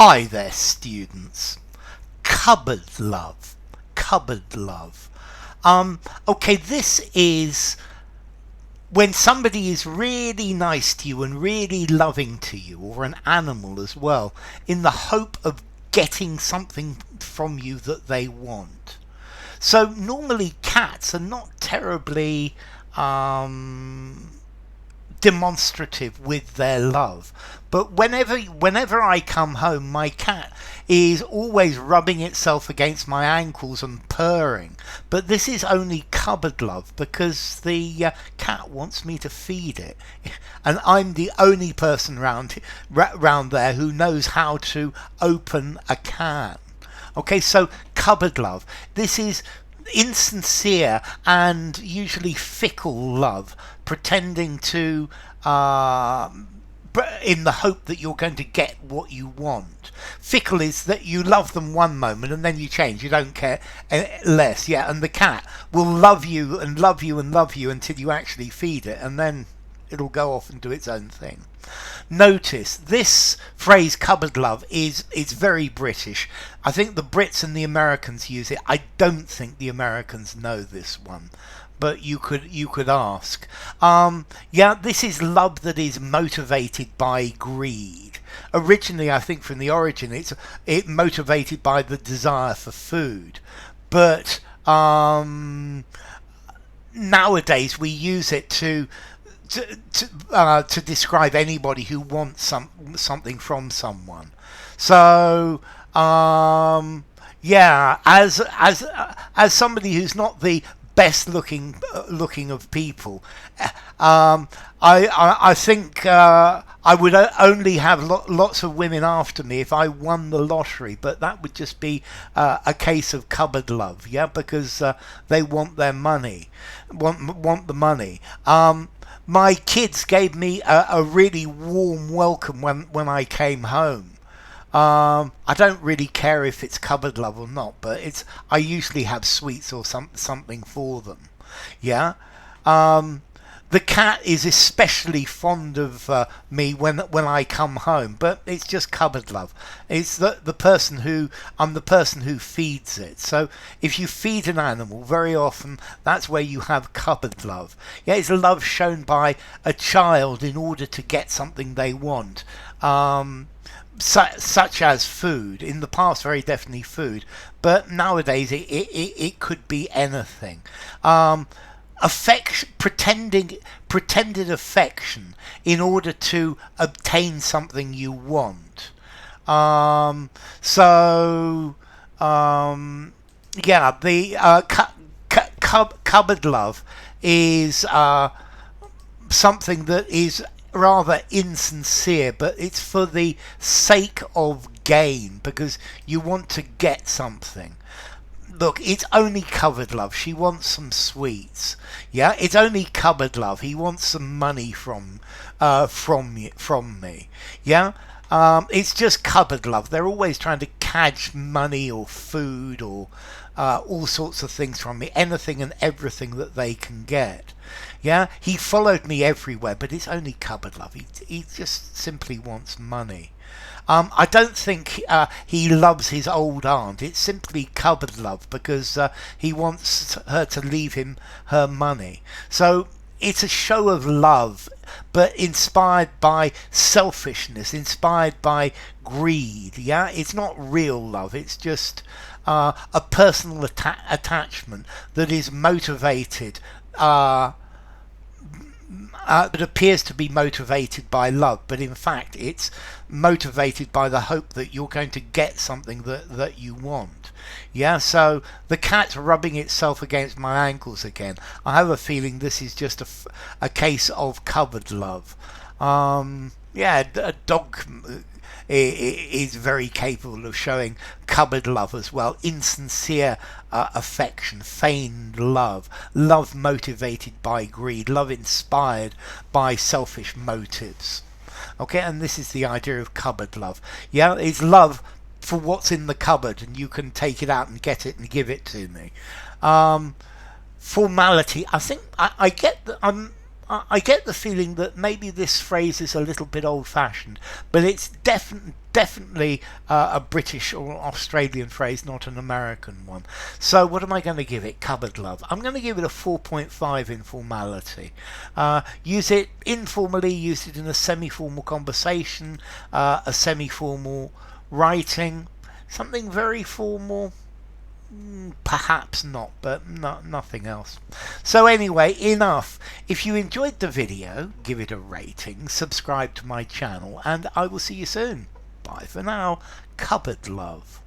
Hi there, students. Cupboard love. Cupboard love. Okay, this is when somebody is really nice to you and really loving to you, or an animal as well, in the hope of getting something from you that they want. So normally cats are not terribly demonstrative with their love, but whenever I come home, my cat is always rubbing itself against my ankles and purring. But this is only cupboard love, because the cat wants me to feed it, and I'm the only person round there who knows how to open a can. Okay, so cupboard love. This is insincere and usually fickle love, pretending to in the hope that you're going to get what you want. Fickle is that you love them one moment and then you change, you don't care less. Yeah, and the cat will love you and love you and love you until you actually feed it, and then it'll go off and do its own thing. Notice this phrase cupboard love is very British. I think the Brits and the Americans use it. I don't think the Americans know this one, but you could ask. Yeah, this is love that is motivated by greed. Originally, I think from the origin, it motivated by the desire for food, but nowadays we use it to describe anybody who wants something from someone. So yeah, as somebody who's not the best looking of people, I think I would only have lots of women after me if I won the lottery, but that would just be a case of cupboard love, yeah, because they want their money, want the money. My kids gave me a really warm welcome when I came home. I don't really care if it's cupboard love or not, but I usually have sweets or something for them. Yeah. The cat is especially fond of me when I come home, but it's just cupboard love. It's the person who I'm the person who feeds it. So if you feed an animal, very often that's where you have cupboard love. Yeah, it's love shown by a child in order to get something they want. Such as food. In the past, very definitely food, but nowadays it could be anything. Affection, pretended affection in order to obtain something you want. Yeah, the cupboard love is something that is rather insincere, but it's for the sake of gain, because you want to get something. Look, it's only cupboard love. She wants some sweets. Yeah, it's only cupboard love. He wants some money from me. Yeah, it's just cupboard love. They're always trying to catch money or food or all sorts of things from me, anything and everything that they can get. Yeah, he followed me everywhere, but it's only cupboard love. He just simply wants money. I don't think he loves his old aunt. It's simply cupboard love, because he wants her to leave him her money. So it's a show of love, but inspired by selfishness, inspired by greed. Yeah, it's not real love. It's just a personal attachment that is motivated. That appears to be motivated by love, but in fact it's motivated by the hope that you're going to get something that you want. Yeah, so the cat's rubbing itself against my ankles again. I have a feeling this is just a case of cupboard love. Yeah, a dog is very capable of showing cupboard love as well. Insincere affection, feigned love, love motivated by greed, love inspired by selfish motives. Okay, and this is the idea of cupboard love. Yeah, it's love for what's in the cupboard, and you can take it out and get it and give it to me. Formality. I think I get that. I get the feeling that maybe this phrase is a little bit old-fashioned, but it's definitely a British or Australian phrase, not an American one. So what am I going to give it? Cupboard love. I'm going to give it a 4.5 in formality. Use it informally, use it in a semi-formal conversation, a semi-formal writing, something very formal. Perhaps not, but nothing else. So anyway, enough. If you enjoyed the video, give it a rating, subscribe to my channel, and I will see you soon. Bye for now. Cupboard love.